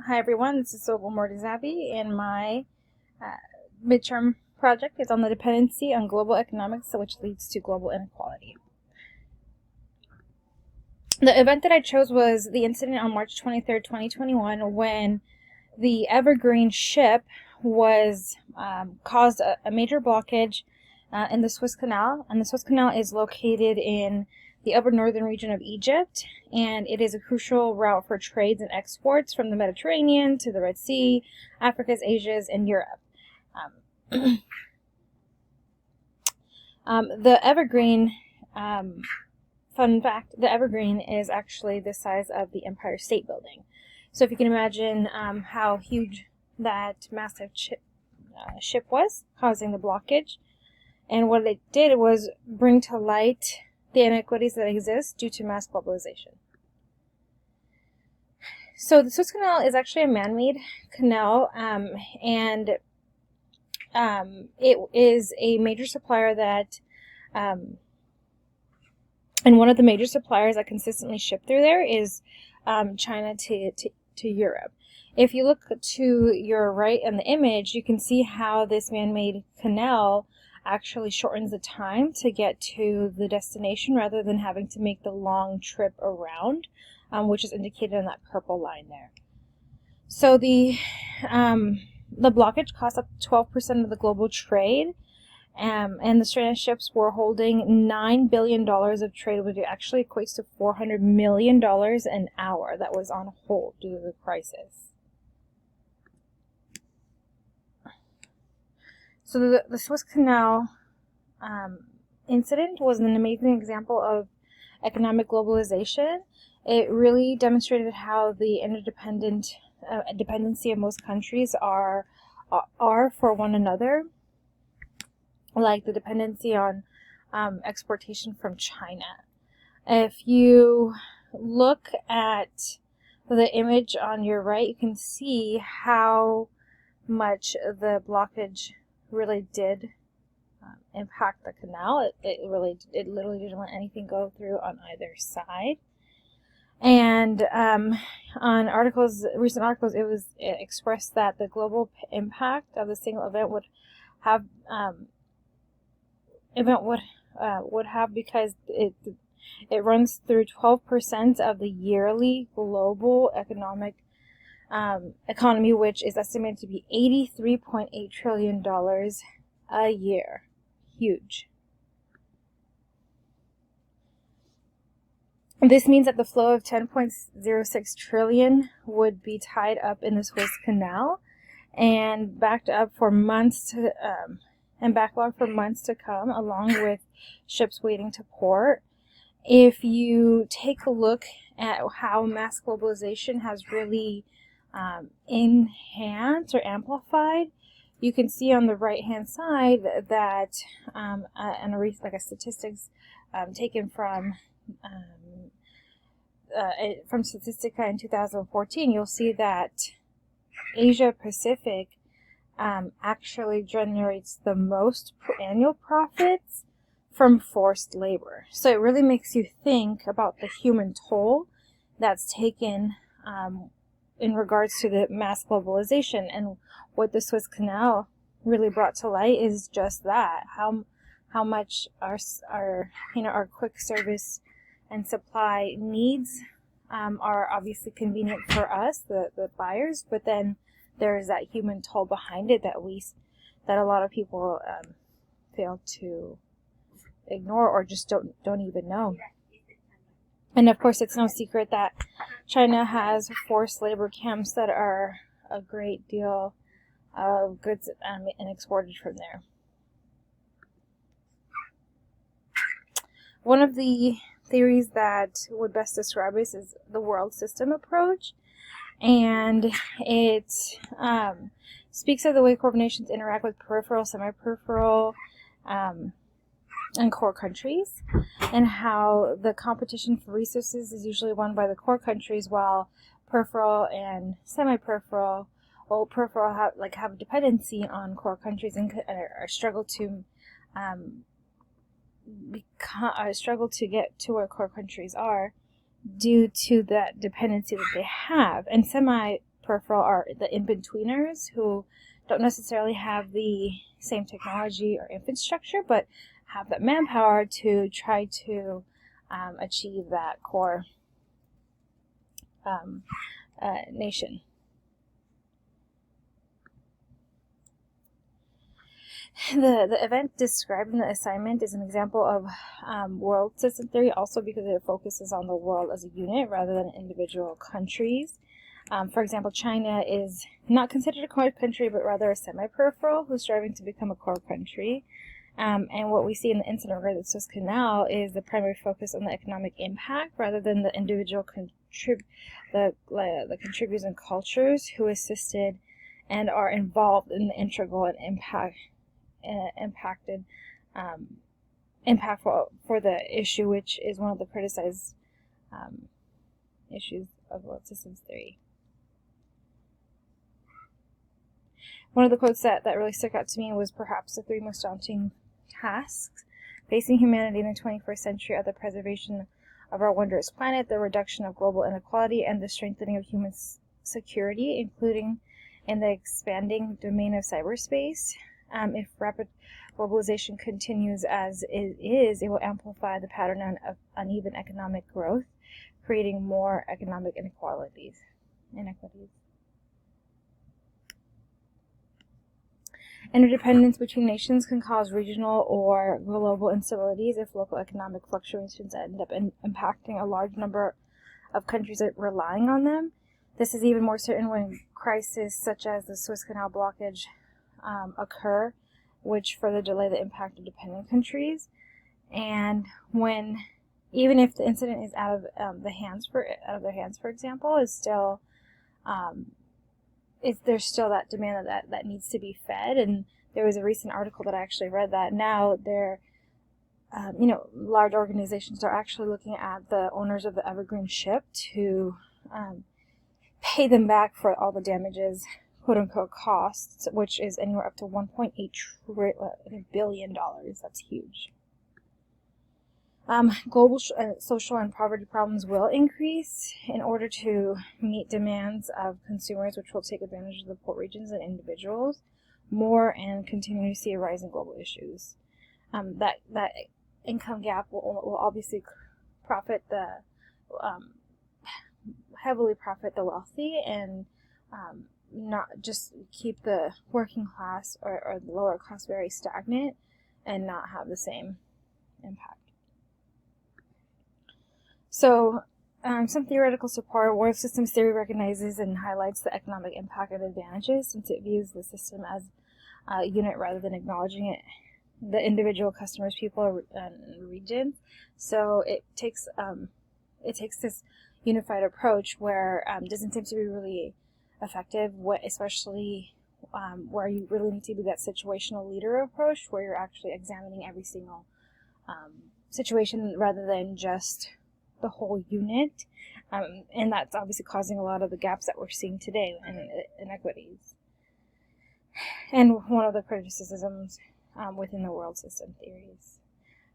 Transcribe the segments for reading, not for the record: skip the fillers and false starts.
Hi everyone, this is Sobel Mortazavi, and my midterm project is on the dependency on global economics, which leads to global inequality. The event that I chose was the incident on March 23rd, 2021, when the Evergreen ship was caused a major blockage in the Suez Canal, and the Suez Canal is located in the upper northern region of Egypt, and it is a crucial route for trades and exports from the Mediterranean to the Red Sea, Africa's, Asia's, and Europe. The Evergreen, fun fact, the Evergreen is actually the size of the Empire State Building. So if you can imagine how huge that massive ship was, causing the blockage, and what it did was bring to light the inequities that exist due to mass globalization. So the Suez Canal is actually a man-made canal, and it is a major supplier that, and one of the major suppliers that consistently ship through there is China to Europe. If you look to your right in the image, you can see how this man-made canal actually shortens the time to get to the destination rather than having to make the long trip around, which is indicated in that purple line there. So the blockage costs up to 12% of the global trade, and the stranded ships were holding $9 billion of trade, which actually equates to $400 million an hour that was on hold due to the crisis. So the Suez Canal incident was an amazing example of economic globalization. It really demonstrated how the dependency of most countries are for one another, like the dependency on exportation from China. If you look at the image on your right, you can see how much the blockage really did impact the canal. It literally didn't let anything go through on either side. And on recent articles, it expressed that the global impact of the single event would have because it runs through 12% of the yearly global economy, which is estimated to be $83.8 trillion a year. Huge. This means that the flow of 10.06 trillion would be tied up in the Suez Canal and backlogged for months to come, along with ships waiting to port. If you take a look at how mass globalization has really enhanced or amplified, you can see on the right-hand side that, statistics taken from Statistica in 2014, you'll see that Asia Pacific actually generates the most annual profits from forced labor. So it really makes you think about the human toll that's taken in regards to the mass globalization. And what the Suez Canal really brought to light is just that, how much our quick service and supply needs are obviously convenient for us, the buyers, but then there's that human toll behind it that a lot of people fail to ignore or just don't even know. And of course, it's no secret that China has forced labor camps that are a great deal of goods and exported from there. One of the theories that would best describe this is the world system approach, and it speaks of the way core nations interact with peripheral, semi-peripheral, and core countries, and how the competition for resources is usually won by the core countries, while peripheral and semi-peripheral, peripheral have a dependency on core countries and struggle to get to where core countries are due to that dependency that they have. And peripheral are the in-betweeners who don't necessarily have the same technology or infrastructure, but have that manpower to try to achieve that core nation. The event described in the assignment is an example of world system theory, also because it focuses on the world as a unit rather than individual countries. For example, China is not considered a core country, but rather a semi-peripheral who's striving to become a core country. And what we see in the incident regarding the Suez Canal is the primary focus on the economic impact rather than the individual the contributors and cultures who assisted and are involved in the integral and impactful for the issue, which is one of the criticized issues of world systems theory. One of the quotes that really stuck out to me was perhaps the three most daunting tasks facing humanity in the 21st century are the preservation of our wondrous planet, the reduction of global inequality, and the strengthening of human security, including in the expanding domain of cyberspace. If rapid globalization continues as it is, it will amplify the pattern of uneven economic growth, creating more economic inequalities. Interdependence between nations can cause regional or global instabilities if local economic fluctuations end up impacting a large number of countries that are relying on them. This is even more certain when crises such as the Suez Canal blockage occur, which further delay the impact of dependent countries. And when, even if the incident is out of their hands, for example, is still there's still that demand that needs to be fed. And there was a recent article that I actually read that now large organizations are actually looking at the owners of the Evergreen ship to pay them back for all the damages, quote unquote, costs, which is anywhere up to $1.8 billion. That's huge. Global social and poverty problems will increase in order to meet demands of consumers, which will take advantage of the poor regions and individuals more and continue to see a rise in global issues. That income gap will obviously heavily profit the wealthy and not just keep the working class or the lower class very stagnant and not have the same impact. So, some theoretical support. World systems theory recognizes and highlights the economic impact and advantages since it views the system as a unit rather than acknowledging the individual customers, people, and regions. So it takes this unified approach where doesn't seem to be really effective, especially where you really need to be that situational leader approach where you're actually examining every single situation rather than just the whole unit, and that's obviously causing a lot of the gaps that we're seeing today in inequities. And one of the criticisms within the world system theories.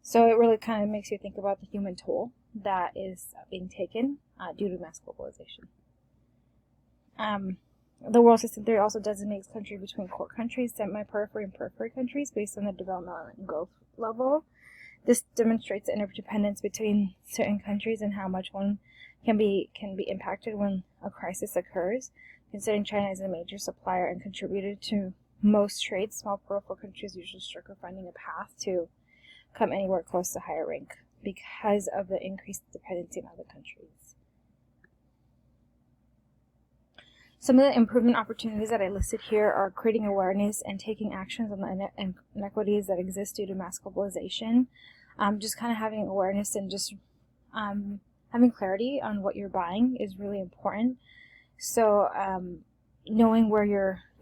So it really kind of makes you think about the human toll that is being taken due to mass globalization. The world system theory also designates country between core countries, semi-periphery, and periphery countries based on the developmental and growth level. This demonstrates the interdependence between certain countries and how much one can be impacted when a crisis occurs. Considering China is a major supplier and contributor to most trade, small peripheral countries usually struggle finding a path to come anywhere close to higher rank because of the increased dependency on other countries. Some of the improvement opportunities that I listed here are creating awareness and taking actions on the inequities that exist due to mass globalization. Just kind of having awareness and just having clarity on what you're buying is really important. So knowing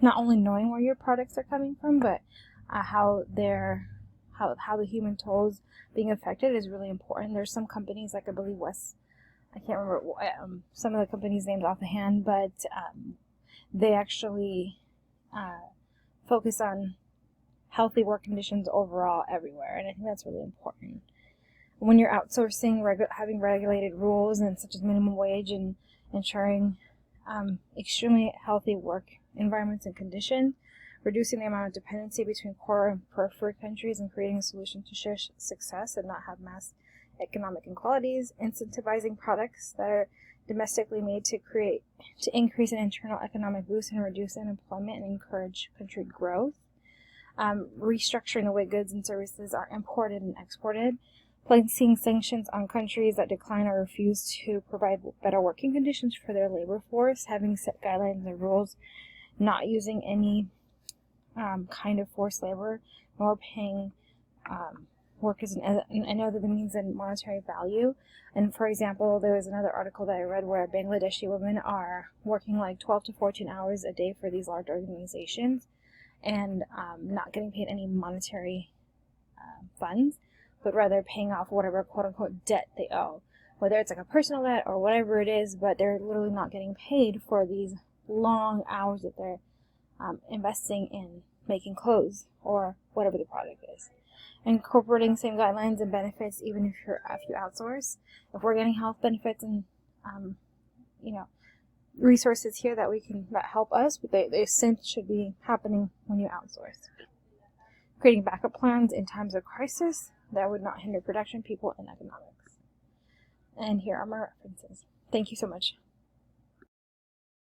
not only knowing where your products are coming from, but how the human toll is being affected is really important. There's some companies, like I believe I can't remember some of the companies' names offhand, but they actually focus on healthy work conditions overall everywhere, and I think that's really important. When you're outsourcing, having regulated rules and such as minimum wage and ensuring extremely healthy work environments and conditions, reducing the amount of dependency between core and periphery countries, and creating a solution to share success and not have mass economic inequalities, incentivizing products that are domestically made to increase an internal economic boost and reduce unemployment and encourage country growth, restructuring the way goods and services are imported and exported, placing sanctions on countries that decline or refuse to provide better working conditions for their labor force, having set guidelines and rules, not using any kind of forced labor, nor paying workers and other means and monetary value. And for example, there was another article that I read where Bangladeshi women are working like 12 to 14 hours a day for these large organizations and not getting paid any monetary funds, but rather paying off whatever quote-unquote debt they owe, whether it's like a personal debt or whatever it is, but they're literally not getting paid for these long hours that they're investing in making clothes or whatever the product is. Incorporating same guidelines and benefits even if you outsource. If we're getting health benefits and resources here that help us, but they should be happening when you outsource. Creating backup plans in times of crisis that would not hinder production, people, and economics. And here are my references. Thank you so much.